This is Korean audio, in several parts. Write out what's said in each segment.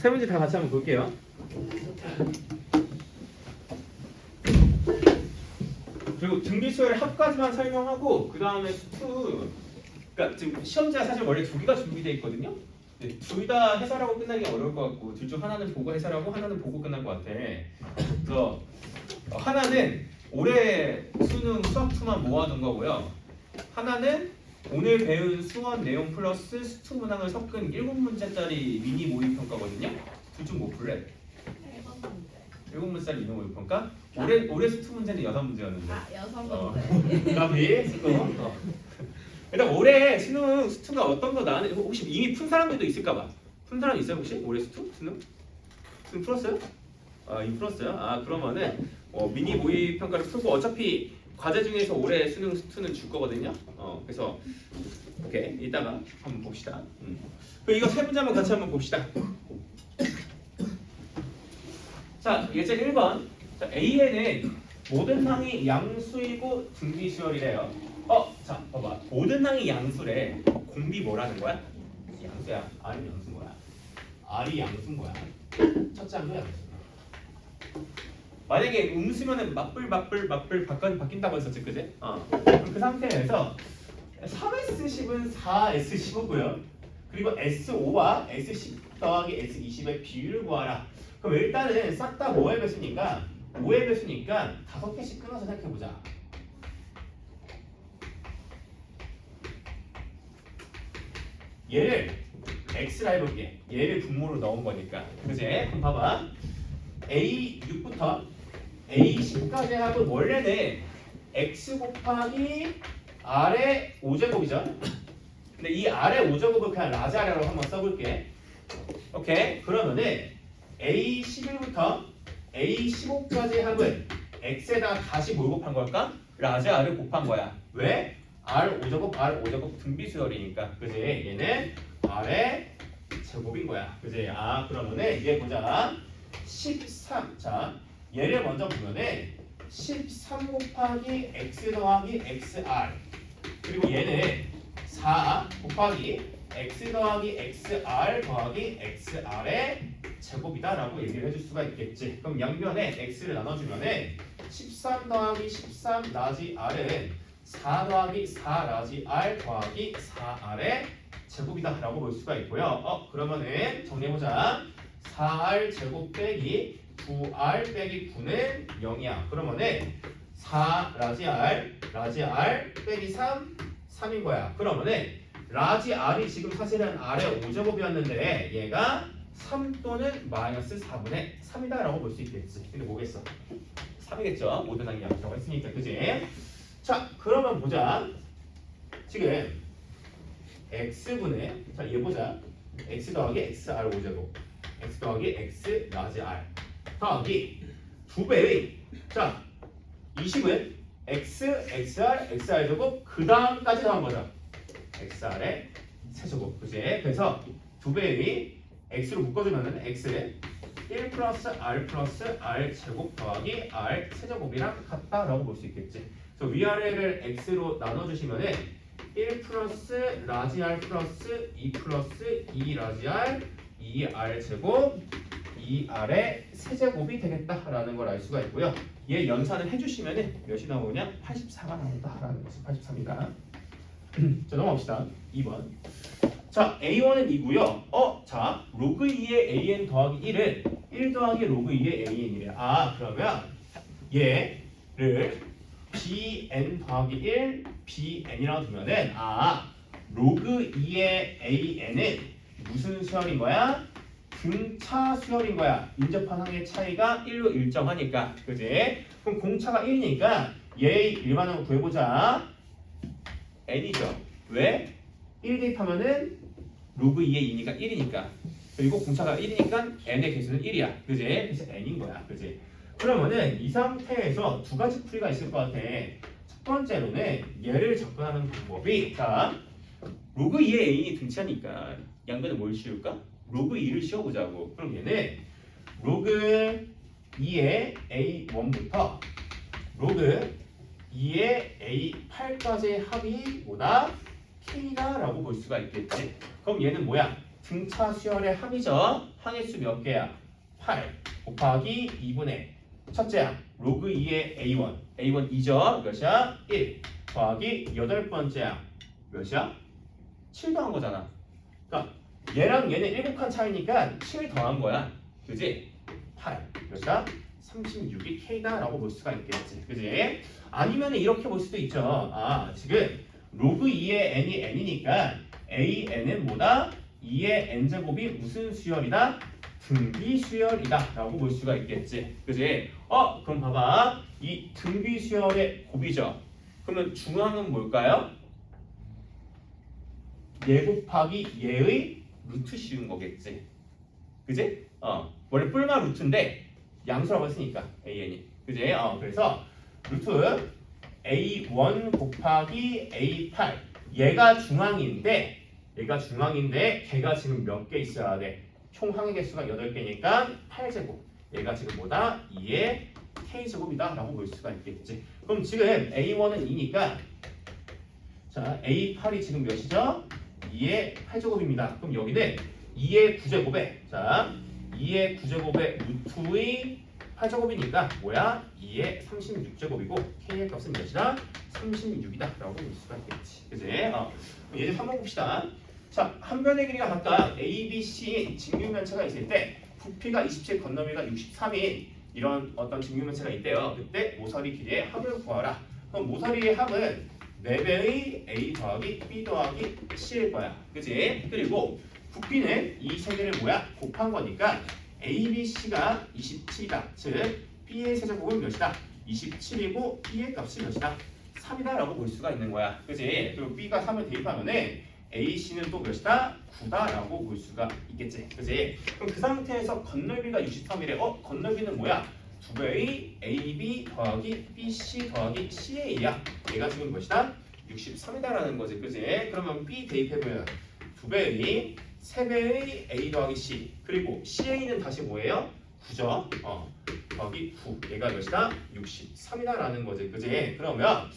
세 문제 다 같이 한번 볼게요. 그리고 등비수열의 합까지만 설명하고 그 다음에 수투, 그러니까 지금 시험지가 사실 원래 두 개가 준비되어 있거든요. 둘 다 해설하고 끝나기 어려울 것 같고 둘 중 하나는 보고 해설하고 하나는 보고 끝날 것 같아. 그래서 하나는 올해 수능 수학2만 모아둔 거고요. 하나는 오늘 배운 수원 내용 플러스 수투 문항을 섞은 7문제짜리 미니 모의평가거든요. 둘 중 뭐 풀래? 7문제짜리 미니 모의평가? 올해 수투 문제는 6문제였는데. 아, 6문제. 나비 수투. 일단 올해 수능 수투가 어떤 거 나왔는지 혹시 이미 푼 사람들도 있을까봐. 푼 사람 있어요 혹시? 올해 수투? 수능 풀었어요? 아 이미 풀었어요? 아 그러면은 미니 모의 평가를 풀고 어차피 과제 중에서 올해 수능 수투는 줄 거거든요. 그래서 오케이 이따가 한번 봅시다. 그럼 이거 세 문제 한번 같이 한번 봅시다. 자 예제 1번. 자, A에는 모든 항이 양수이고 등비수열이래요. 자 봐봐. 모든 항이 양수래. 공비 뭐라는 거야? 양수야. R이 양수인 거야. R이 양수인 거야. 첫째 항도 양수. 만약에 음수면은 맞불 바뀐다고 했었지, 그지? 그럼 그 상태에서 3S10은 4S15고요. 그리고 S5와 S10 더하기 S20의 비율을 구하라. 그럼 일단은 싹 다 5의 배수니까 5의 배수니까 5개씩 끊어서 생각해보자. 얘를 X라 해볼게. 얘를 분모로 넣은 거니까. 그지? 그럼 봐봐. A6부터 A10까지 합은 원래는 X 곱하기 R의 5제곱이죠. 근데 이 R의 5제곱을 그냥 라지 R로 한번 써볼게. 오케이. 그러면은 A11부터 A15까지 합은 X에다가 다시 뭘 곱한 걸까? 라지 R을 곱한 거야. 왜? R 5제곱 등비수열이니까. 그지? 얘는 R의 제곱인 거야. 그지? 그러면은 이제 보자. 13. 자, 얘를 먼저 보면은 13 곱하기 x 더하기 xr 그리고 얘는 4 곱하기 x 더하기 xr 더하기 xr의 제곱이다라고 얘기를 해줄 수가 있겠지. 그럼 양변에 x를 나눠주면은 13 더하기 13 라지 r은 4 더하기 4 라지 r 더하기 4r의 제곱이다라고 볼 수가 있고요. 그러면은 정리해보자. 4r 제곱 빼기 9r 빼기 9는 0이야. 그러면은 4 라지 r 빼기 3 3인 거야. 그러면은 라지 r이 지금 사실은 r의 5제곱이었는데 얘가 3 또는 마이너스 4분의 3이다라고 볼 수 있겠지. 근데 뭐겠어? 3이겠죠. 모든 항이 양수라고 했으니까. 그지? 자 그러면 보자. 지금 x분의 자 얘 보자. x 더하기 xr 5제곱 x 더하기 x 라지 r 더하기 2배의 자 20은 x, xr, xr 제곱 그 다음까지 더한 거죠. xr의 세제곱 그지? 그래서 2배의 x로 묶어주면은 x에 1 플러스 r 제곱 더하기 r 세제곱이랑 같다라고 볼 수 있겠지. 그래서 위아래를 x로 나눠주시면은 1 플러스 라지 r 플러스 2 플러스 2 라지 r 2r 제곱 2r의 세제곱이 되겠다라는 걸 알 수가 있고요. 얘 연산을 해주시면은 몇이 나오냐? 84가 나온다라는 것이 83이가. 자 넘어갑시다. 2번. 자 A1은 2고요. 자 로그 2의 AN 더하기 1은 1 더하기 로그 2의 AN이래. 그러면 얘를 BN 더하기 1 BN이라고 두면은 로그 2의 AN은 무슨 수열인 거야? 등차 수열인 거야. 인접한 항의 차이가 1로 일정하니까. 그지? 그럼 공차가 1이니까 얘 일반항을 구해보자. n이죠. 왜? 1 대입하면은 로그 2의 2니까 1이니까. 그리고 공차가 1이니까 n의 개수는 1이야. 그지? 그래서 n인 거야. 그지? 그러면은 이 상태에서 두 가지 풀이가 있을 것 같아. 첫 번째로는 얘를 접근하는 방법이 자 로그 2의 a이 등차니까 양변에 뭘 씌울까? 로그 2를 씌워보자고. 그럼 얘는 로그 2의 a1부터 로그 2의 a8까지의 합이 뭐다? k다라고 볼 수가 있겠지. 그럼 얘는 뭐야? 등차 수열의 합이죠. 항의 수 몇 개야? 8 곱하기 2분의 첫째야 로그 2의 A1 A1 2죠 몇이야? 1 더하기 여덟 번째야 몇이야? 7 더한 거잖아. 그러니까 얘랑 얘는 7칸 차이니까 7 더한 거야. 그지? 8 몇이야? 36이 K다 라고 볼 수가 있겠지. 그지? 아니면 이렇게 볼 수도 있죠. 아 지금 로그 2의 n이 n이니까 AN은 뭐다? 2의 n제곱이 무슨 수열이다? 등비 수열이다 라고 볼 수가 있겠지. 그지? 그럼 봐봐. 이 등비 수열의 곱이죠. 그러면 중앙은 뭘까요? 얘 곱하기 얘의 루트 씌운 거겠지. 그지? 원래 뿔마 루트인데 양수라고 했으니까 AN이. 그지? 그래서 루트 A1 곱하기 A8 얘가 중앙인데 걔가 지금 몇 개 있어야 돼? 총 항의 개수가 8개니까 8제곱. 얘가 지금 뭐다? 2의 K제곱이다 라고 볼 수가 있겠지. 그럼 지금 A1은 2니까 자 A8이 지금 몇이죠? 2의 8제곱입니다. 그럼 여기는 2의 9제곱에 자 2의 9제곱에 루트의 8제곱이니까 뭐야? 2의 36제곱이고 K의 값은 몇이다? 36이다 라고 볼 수가 있겠지. 그지? 얘들 한번 봅시다. 자, 한 변의 길이가 각각 A, B, C인 직육면체가 있을 때 부피가 27, 건너미가 63인 이런 어떤 직육면체가 있대요. 그때 모서리 길이의 합을 구하라. 그럼 모서리의 합은 4배의 A 더하기 B 더하기 C일 거야. 그지? 그리고 부피는 이 세 개를 뭐야? 곱한 거니까 A, B, C가 27이다. 즉 B의 세제곱은 몇이다? 27이고 B의 값이 몇이다? 3이다 라고 볼 수가 있는 거야. 그지? 그리고 B가 3을 대입하면은 AC는 또 몇이다? 9다 라고 볼 수가 있겠지. 그지? 그럼 그 상태에서 건널비가 63이래. 건널비는 뭐야? 2배의 AB 더하기 BC 더하기 CA야. 얘가 지금 몇이다? 63이다 라는 거지. 그지? 그러면 B 대입해보면 2배의 3배의 A 더하기 C 그리고 CA는 다시 뭐예요? 9죠. 더하기 9 얘가 몇이다? 63이다 라는 거지. 그지? 그러면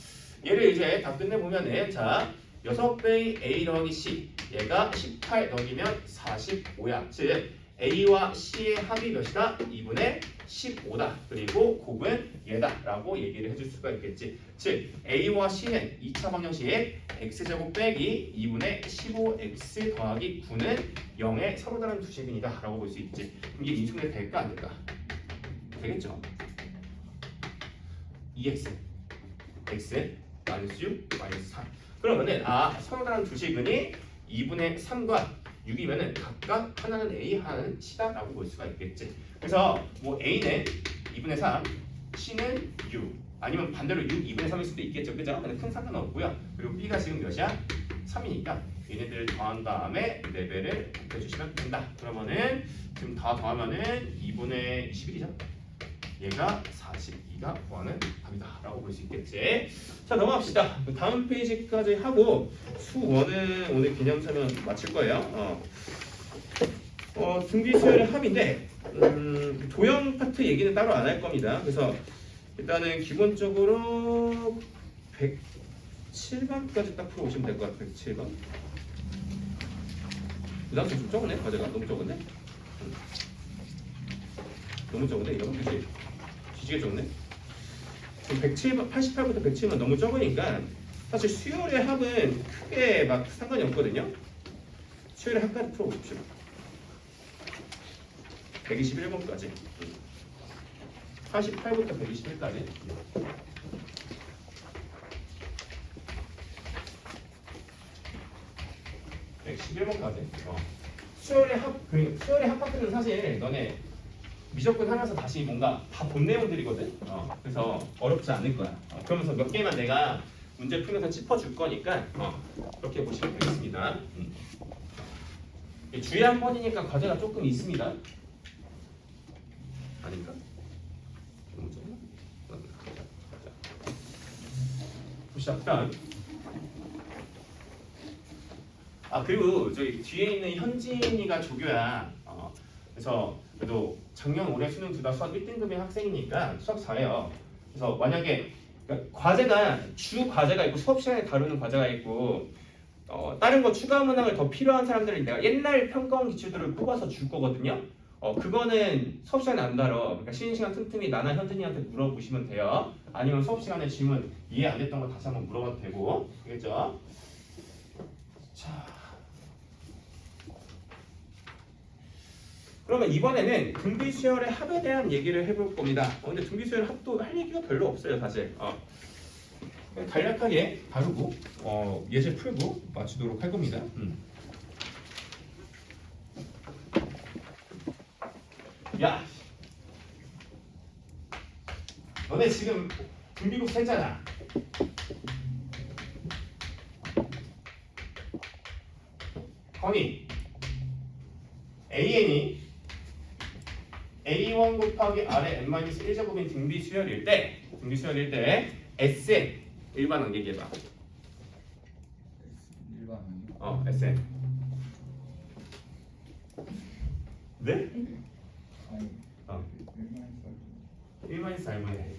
얘를 이제 다 끝내보면은 자 6배의 A 더하기 C 얘가 18 더하기면 45야. 즉 A와 C의 합이 몇이다? 2분의 15다. 그리고 곱은 얘다 라고 얘기를 해줄 수가 있겠지. 즉 A와 C는 2차 방정식 X제곱 빼기 2분의 15X 더하기 9는 0의 서로 다른 두 식이다 라고 볼 수 있지. 그럼 이게 인수분해 될까 안 될까? 되겠죠. 2X X 마이너스 6 마이너스 3 그러면은 서로 다른 두 식은이 2분의 3과 6이면은 각각 하나는 A 하나는 C다 라고 볼 수가 있겠지. 그래서 뭐 A는 2분의 3 C는 6 아니면 반대로 6 2분의 3일 수도 있겠죠. 그죠? 근데 큰 상관은 없고요. 그리고 B가 지금 몇이야? 3이니까 얘네들을 더한 다음에 4배를 곱해주시면 된다. 그러면은 지금 다 더하면은 2분의 21이죠. 얘가 42가 구하는 답이다 라고 볼 수 있겠지. 자 넘어갑시다. 다음 페이지까지 하고 수1은 오늘 개념 설명 마칠 거예요. 등비수열의 합인데 도형 파트 얘기는 따로 안 할 겁니다. 그래서 일단은 기본적으로 107번까지 딱 풀어오시면 될 것 같아요. 107번. 그 다음 좀 적었네. 과제가 너무 적었네. 너무 적은데 이거 그치? 뒤지게 적네. 107번, 88부터 107번 너무 적으니까 사실 수열의 합은 크게 막 상관이 없거든요. 수열의 합까지 풀어보십시오. 121번까지 48부터 121까지 111번까지 수열의 합 파트는 사실 너네 미적분 하면서 다시 뭔가 다 본 내용들이거든. 그래서 어렵지 않을 거야. 그러면서 몇 개만 내가 문제 풀면서 짚어줄 거니까 그렇게 보시면 되겠습니다. 주에 한 번이니까 과제가 조금 있습니다. 아닌가? 보시다. 일단 그리고 저기 뒤에 있는 현진이가 조교야. 그래서 그래도 작년 올해 수능 둘 다 수학 1등급의 학생이니까 수학 잘해요. 그래서 만약에 그러니까 과제가 주 과제가 있고 수업 시간에 다루는 과제가 있고 다른 거 추가 문항을 더 필요한 사람들은 내가 옛날 평가원 기출들을 뽑아서 줄 거거든요. 그거는 수업 시간에 안 다뤄. 그러니까 쉬는 시간 틈틈이 나나 현진이한테 물어보시면 돼요. 아니면 수업 시간에 질문 이해 안 됐던 거 다시 한번 물어봐도 되고, 알겠죠? 자, 그러면 이번에는 등비수열의 합에 대한 얘기를 해볼 겁니다. 근데 등비수열 합도 할 얘기가 별로 없어요, 사실. 간략하게 다루고 예제 풀고 마치도록 할 겁니다. 야, 너네 지금 등비국 했잖아. 허니, AN이 A1 곱하기 R의 n-1제곱인 등비수열일 때, SN 일반항 얘기해봐. 일반항이요? SN. 네? 아니 어. 일반항 1-4분의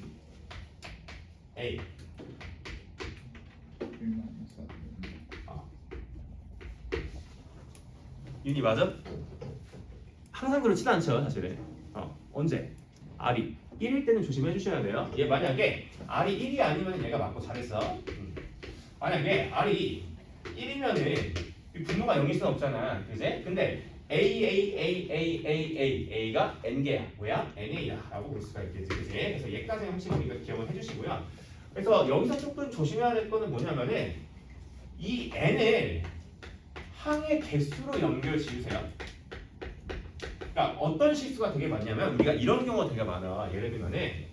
A. 일반항 윤이 맞아? 항상 그렇진 않죠, 사실은. 언제? R이 1일 때는 조심해 주셔야 돼요. 얘 만약에 R이 1이 아니면 얘가 맞고 잘했어. 만약에 R이 1이면은 분모가 0일 수는 없잖아, 그지? 근데 A가 N개야. 뭐야? NA다라고 볼 수가 있겠지, 그지? 그래서 얘까지 혹시 우리가 기억을 해주시고요. 그래서 여기서 조금 조심해야 될 거는 뭐냐면은 이 N을 항의 개수로 연결 지으세요. 그러니까 어떤 실수가 되게 많냐면 우리가 이런 경우가 되게 많아. 예를 들면은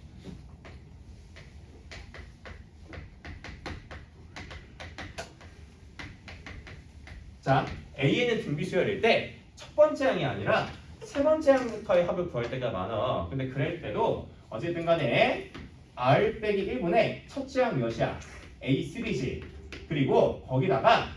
자, AN은 등비수열일 때 첫 번째 항이 아니라 세 번째 항부터의 합을 구할 때가 많아. 근데 그럴 때도 어쨌든 간에 R 빼기 1분의 첫째 항 몇이야? A3지. 그리고 거기다가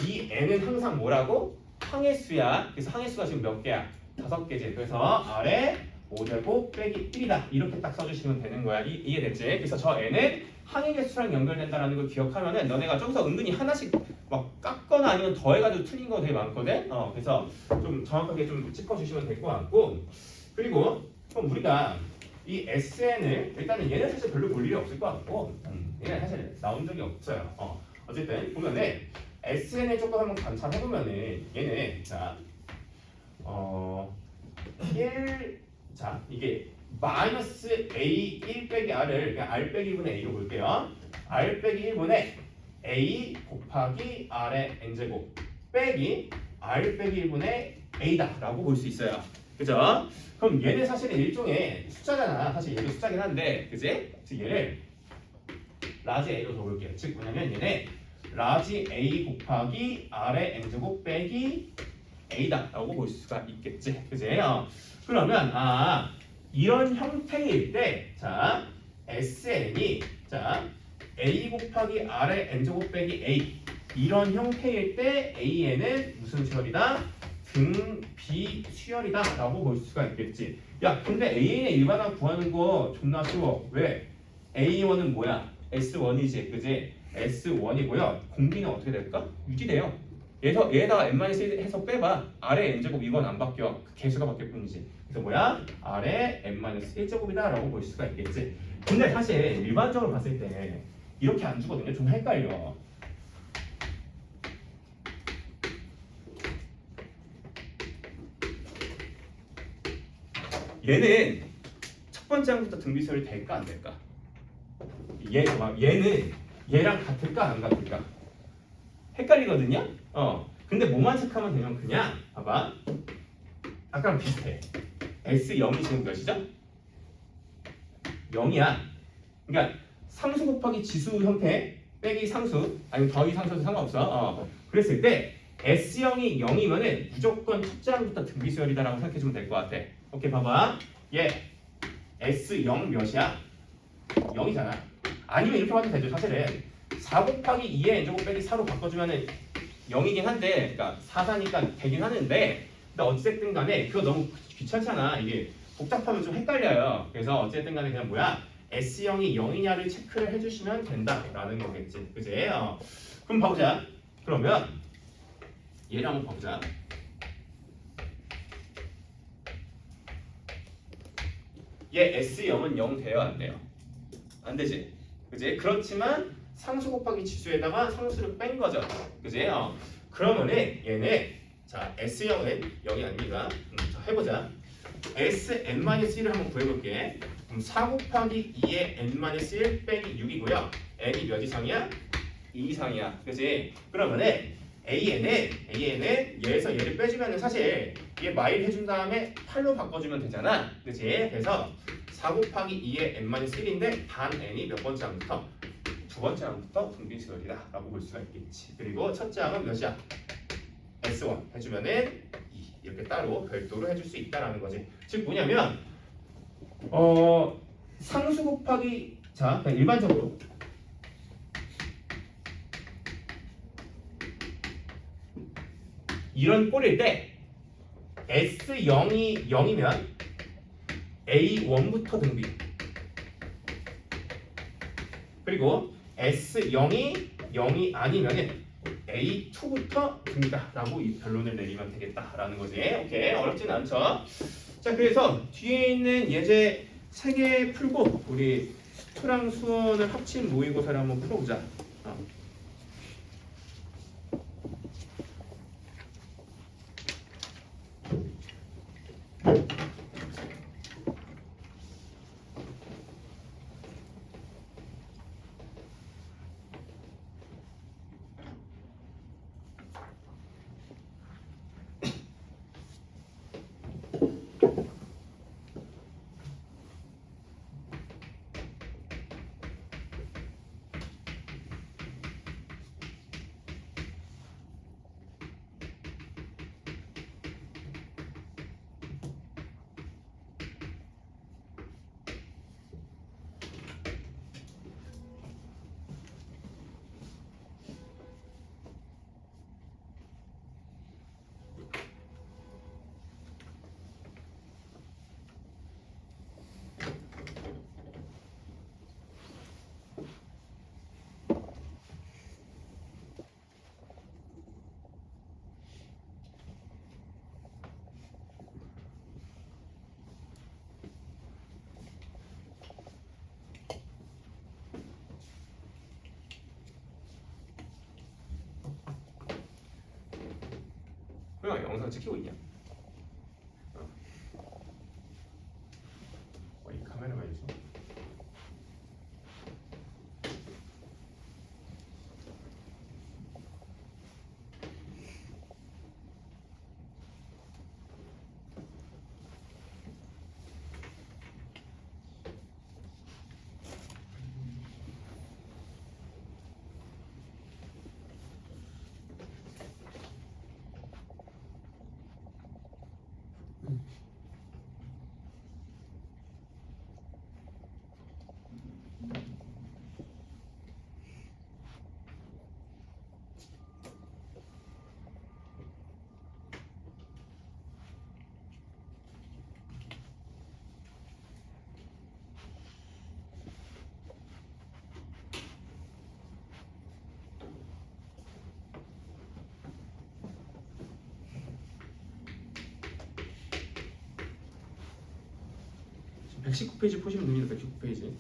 이 N은 항상 뭐라고? 항의 수야. 그래서 항의 수가 지금 몇 개야? 5개지. 그래서 R에 5제곱 빼기 1이다. 이렇게 딱 써주시면 되는 거야. 이해됐지? 그래서 저 N은 항의 개수랑 연결된다라는 걸 기억하면은 너네가 좀더 은근히 하나씩 막 깎거나 아니면 더해가지고 틀린 거 되게 많거든. 그래서 좀 정확하게 좀 짚어주시면 될 것 같고, 그리고 그럼 우리가 이 SN을 일단은 얘는 사실 별로 볼 일이 없을 것 같고, 얘는 사실 나온 적이 없어요. 어쨌든 보면은 SN을 조금 한번 관찰해 보면은 얘는 자, 1, 이게 마이너스 A 1 빼기 R을 그냥 R 빼기 1분의 A로 볼게요. R 빼기 1분의 A 곱하기 R의 N제곱 빼기 R 빼기 1분의 A다라고 볼 수 있어요. 그죠? 그럼 얘는 사실은 일종의 숫자잖아. 사실 얘도 숫자긴 한데, 그지? 그래서 얘를 라지 A로 적을게요. 즉 뭐냐면 얘네 라지 A 곱하기 R의 N제곱 빼기 A다라고 볼 수가 있겠지. 그지? 그러면 이런 형태일 때 자, SN이 자 A 곱하기 R의 N제곱 빼기 A 이런 형태일 때 AN은 무슨 수열이다? 등비수열이다 라고 볼 수가 있겠지. 야, 근데 AN의 일반항 구하는 거 존나 쉬워. 왜? A1은 뭐야? S1이지. 그지? S1이고요. 공비는 어떻게 될까? 유지돼요. 얘에다가 n-1 해서 빼봐. R의 n제곱 이건 안 바뀌어. 그 개수가 바뀔 뿐이지. 그래서 뭐야? R의 n-1제곱이다 라고 볼 수가 있겠지. 근데 사실 일반적으로 봤을 때 이렇게 안 주거든요. 좀 헷갈려. 얘는 첫 번째 항부터 등비수열이 될까 안 될까? 얘는 얘랑 같을까 안 같을까? 헷갈리거든요. 근데 뭐만 체크하면 되면 그냥 봐봐. 아까랑 비슷해. S0이 지금 몇이죠? 0이야. 그러니까 상수 곱하기 지수 형태 빼기 상수 아니면 더하기 상수도 상관없어. 그랬을 때 S0이 0이면은 무조건 첫째 항부터 등비수열이다라고 생각해주면 될 것 같아. 오케이, 봐봐. 얘 S0 몇이야? 0이잖아. 아니면 이렇게 봐도 되죠. 사실은 4 곱하기 2의 n제곱 빼기 4로 바꿔주면은 0이긴 한데, 그러니까 4사니까 되긴 하는데, 근데 어쨌든 간에 그거 너무 귀찮잖아. 이게 복잡하면 좀 헷갈려요. 그래서 어쨌든 간에 그냥 뭐야? S0이 0이냐를 체크를 해주시면 된다라는 거겠지. 그지? 그럼 봐보자. 그러면 얘를 한번 봐보자. 얘 S0은 0 돼요 안 돼요? 안 되지. 그지? 그렇지만 상수 곱하기 지수에다가 상수를 뺀 거죠. 그지? 그러면은 얘는 자 S0은 0이 아닙니다. 자, 해보자. Sn-1을 한번 구해볼게. 그럼 4 곱하기 2의 n-1 빼기 6이고요. n이 몇 이상이야? 2 이상이야. 그지? 그러면은 AN은 얘에서 얘를 빼주면은 사실 얘 마일 해준 다음에 8로 바꿔주면 되잖아. 그지? 그래서 4 곱하기 2의 n-1인데 단 n이 몇 번째 항부터? 두 번째 항부터 분비수열이다 라고 볼 수가 있겠지. 그리고 첫째 항은 몇이야? S1 해주면은 2 이렇게 따로 별도로 해줄 수 있다라는 거지. 즉 뭐냐면 상수 곱하기 자 그냥 일반적으로 이런 꼴일 때 S0이 0이면 A1부터 등비 그리고 S0이 0이 아니면 A2부터 등비다 라고 이 변론을 내리면 되겠다라는 거지. 오케이 어렵진 않죠. 자 그래서 뒤에 있는 예제 3개 풀고 우리 수투랑 수원을 합친 모의고사를 한번 풀어보자. 그냥 영상 찍히고 있냐? 이 카메라가 있어. 지금 119페이지 보시면 됩니다. 119페이지.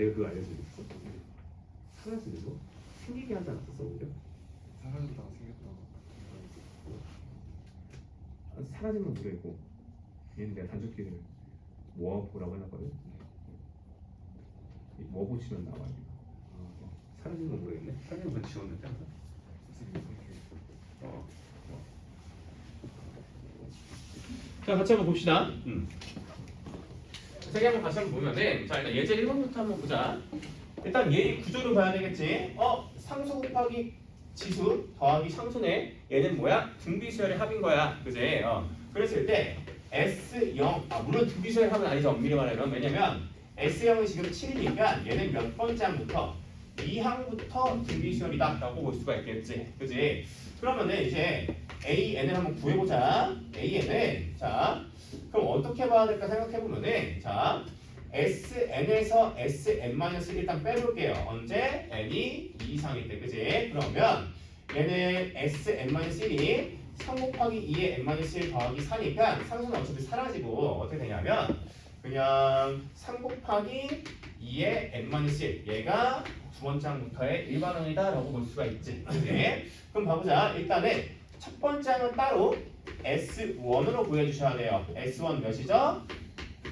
내가 그거 알려주겠어. 사라지는 거? 생기게 하지 않았었어 오히려? 사라졌다가 생겼다가. 사라지면 모르겠고 얘는 내가 단축키를 모아보라고 해놨거든. 모아보 치면 나와요. 사라지는 건 모르겠네. 사라지는 건 지웠는데 항상. 자, 같이 한번 봅시다. 세개 한번 같이 한번 보면은, 자, 일단 예제 1번부터 한번 보자. 일단 얘 구조를 봐야 되겠지. 상수 곱하기 지수 더하기 상수네. 얘는 뭐야? 등비수열의 합인 거야. 그지? 그랬을 때 S0, 물론 등비수열의 합은 아니죠. 엄밀히 말하면. 왜냐면 S0은 지금 7이니까 얘는 몇 번째 항부터 2항부터 등비수열이다 라고 볼 수가 있겠지. 그지? 그러면은 이제 AN을 한번 구해보자. AN은 자 그럼 어떻게 봐야 될까 생각해보면은 자 SN에서 SN-1 일단 빼볼게요. 언제? N이 2 이상일 때. 그지? 그러면 얘는 SN-1이 3 곱하기 2의 N-1 더하기 4니까 상수는 어차피 사라지고 어떻게 되냐면 그냥 3 곱하기 2의 N-1 얘가 두 번째 항부터의 일반항이다 라고 볼 수가 있지. 그지? 그럼 봐보자. 일단은 첫 번째 항은 따로 S1으로 구해주셔야 돼요. S1 몇이죠?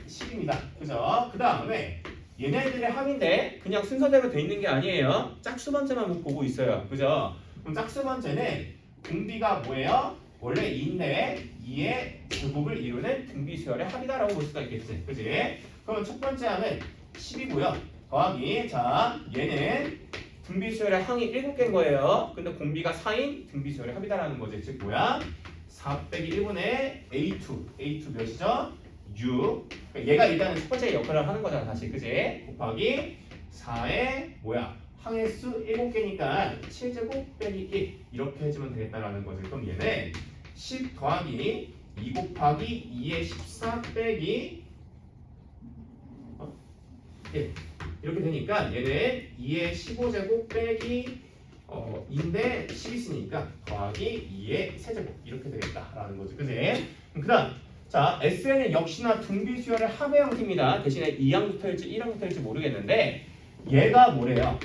10입니다. 그죠? 그 다음에 얘네들의 합인데 그냥 순서대로 돼 있는 게 아니에요. 짝수 번째만 보고 있어요. 그죠? 그럼 짝수 번째는 공비가 뭐예요? 원래 2인데 2의 제곱을 이루는 등비수열의 합이다라고 볼 수가 있겠지. 그지? 그럼 첫 번째 항은 10이고요. 더하기 자 얘는 등비수열의 항이 7개인 거예요. 근데 공비가 4인 등비수열의 합이다라는 거지. 즉 뭐야? 4 빼기 1분의 A2 몇이죠? 6. 얘가 일단은 첫 번째 역할을 하는 거잖아. 다시 그지? 곱하기 4의 뭐야? 항의 수 7개니까 7제곱 빼기 1 이렇게 해주면 되겠다라는 거지. 그럼 얘는 10 더하기 2 곱하기 2의 14 빼기 1 이렇게 되니까 얘는 2의 15제곱 빼기 2인데 10 있으니까 더하기 2의 세제곱 이렇게 되겠다라는 거지. 그지? 그 다음 자 SN은 역시나 등비수열의 합의 형태입니다. 대신에 2항부터일지 1항부터일지 모르겠는데 얘가 뭐래요?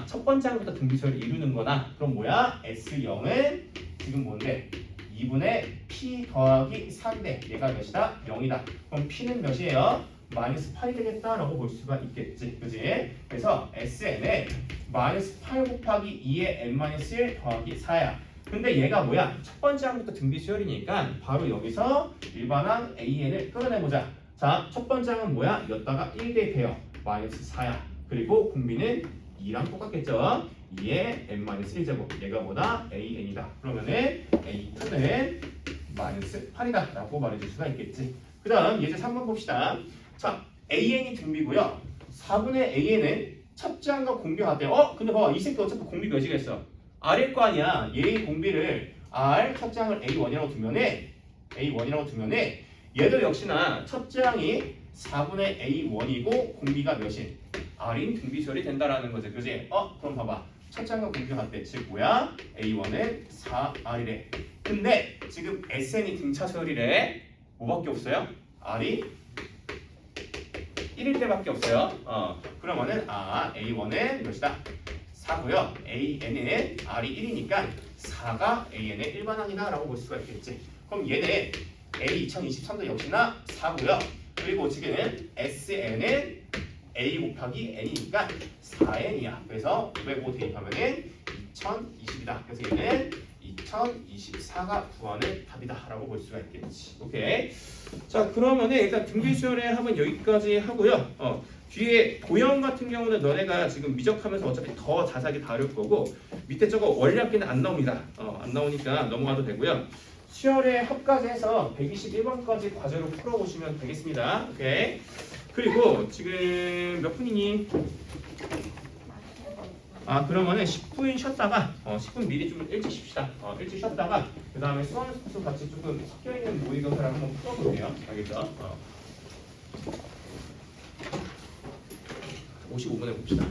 첫 번째 항부터 등비수열을 이루는 거나 그럼 뭐야? S0은 지금 뭔데? 2분의 P 더하기 4인데 얘가 몇이다? 0이다. 그럼 P는 몇이에요? 마이너스 8이 되겠다라고 볼 수가 있겠지. 그지? 그래서 SN은 마이너스 8 곱하기 2의 N-1 더하기 4야. 근데 얘가 뭐야? 첫 번째 항부터 등비수열이니까 바로 여기서 일반항 AN을 끌어내보자. 자, 첫 번째 항은 뭐야? 였다가 1 대입해요. 마이너스 4야. 그리고 공비는 2랑 똑같겠죠? 2의 N-1제곱. 얘가 뭐다? AN이다. 그러면은 A2는 마이너스 8이다 라고 말해줄 수가 있겠지. 그 다음 예제 3번 봅시다. 자, AN이 등비고요. 4분의 AN은 첫째 항과 공비가 같대요. 근데 봐봐. 이 새끼 어차피 공비 몇이겠어? R일 거 아니야. 얘의 공비를 R 첫째 항을 A1이라고 두면은 얘도 역시나 첫째 항이 4분의 A1이고 공비가 몇인? R인 등비수열이 된다라는 거지. 그지? 그럼 봐봐. 첫째 항과 공비가 같대. 즉 뭐야? A1은 4R이래. 근데 지금 SN이 등차수열이래. 뭐밖에 없어요? R이 1일 때밖에 없어요. 그러면은 A1은 몇이다? 4고요. AN은 R이 1이니까 4가 AN의 일반항이다 라고 볼 수가 있겠지. 그럼 얘는 A 2023도 역시나 4고요. 그리고 지금 SN은 A 곱하기 N이니까 4N이야. 그래서 505 대입하면은 2020이다. 그래서 얘는 2024가 구하는 답이다 라고 볼 수가 있겠지. 오케이. 자, 그러면은 일단 등비수열의 합은 여기까지 하고요. 뒤에 도형 같은 경우는 너네가 지금 미적하면서 어차피 더 자세하게 다룰 거고 밑에 저거 원리합기는 안 나옵니다. 안 나오니까 넘어가도 되고요. 수열의 합까지 해서 121번까지 과제로 풀어보시면 되겠습니다. 오케이. 그리고 지금 몇 분이니? 그러면은 10분 쉬었다가 10분 미리 좀 일찍 쉽시다. 일찍 쉬었다가 그 다음에 수학수 같이 조금 섞여있는 모의고사를 한번 풀어볼게요. 알겠죠? 55분에 봅시다.